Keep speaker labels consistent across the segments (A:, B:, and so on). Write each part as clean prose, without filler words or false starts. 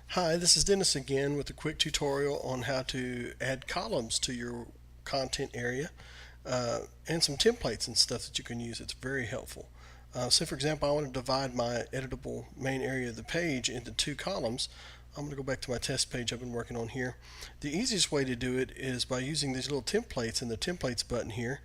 A: Hi, this is Dennis again with a quick tutorial on how to add columns to your content area and some templates and stuff that you can use. It's very helpful. So for example, I want to divide my editable main area of the page into two columns. I'm going to go back to my test page I've been working on here. The easiest way to do it is by using these little templates in the templates button here.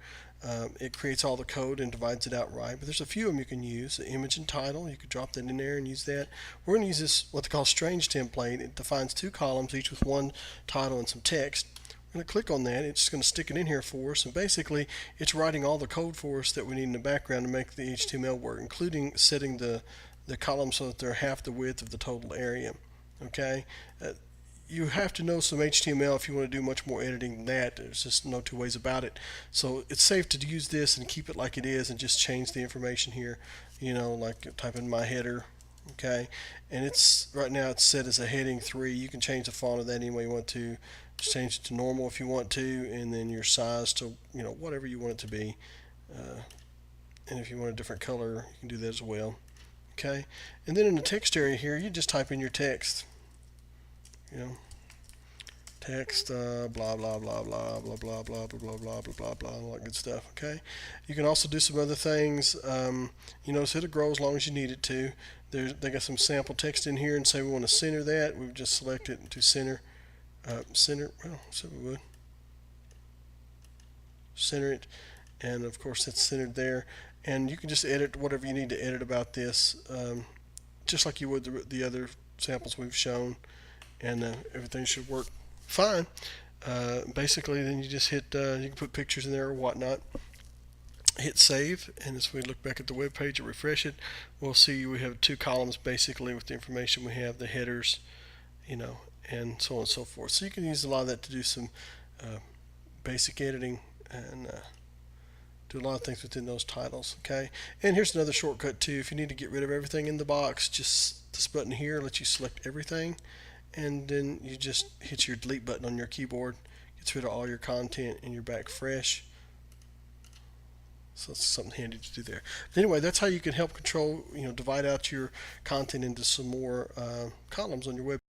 A: It creates all the code and divides it out right, but there's a few of them you can use. The image and title, you could drop that in there and use that. We're going to use this what they call strange template. It defines two columns, each with one title and some text. We're going to click on that. It's just going to stick it in here for us, and basically it's writing all the code for us that we need in the background to make the HTML work, including setting the columns so that they're half the width of the total area. Okay, you have to know some HTML if you want to do much more editing than that. There's just no two ways about it. So it's safe to use this and keep it like it is and just change the information here. Like type in my header, okay, and it's right now it's set as a heading 3. You can change the font of that any way you want to. Just change it to normal if you want to, and then your size to whatever you want it to be. And if you want a different color, you can do that as well. Okay, and then in the text area here, you just type in your text. Text, blah blah blah blah blah blah blah blah blah blah blah blah blah, all that good stuff. Okay, you can also do some other things. Notice it'll grow as long as you need it to. They got some sample text in here, and say we want to center that. We just select it to center. Center. Well, so we would center it, and of course it's centered there. And you can just edit whatever you need to edit about this, just like you would the other samples we've shown, and everything should work fine. Basically, then you just hit, you can put pictures in there or whatnot. Hit save, and as we look back at the web page and refresh it, we'll see we have two columns basically with the information we have, the headers, and so on and so forth. So you can use a lot of that to do some basic editing and do a lot of things within those titles. Okay, and here's another shortcut too. If you need to get rid of everything in the box, just this button here lets you select everything, and then you just hit your delete button on your keyboard. Gets rid of all your content and you're back fresh. So it's something handy to do there. But anyway, that's how you can help control, divide out your content into some more columns on your web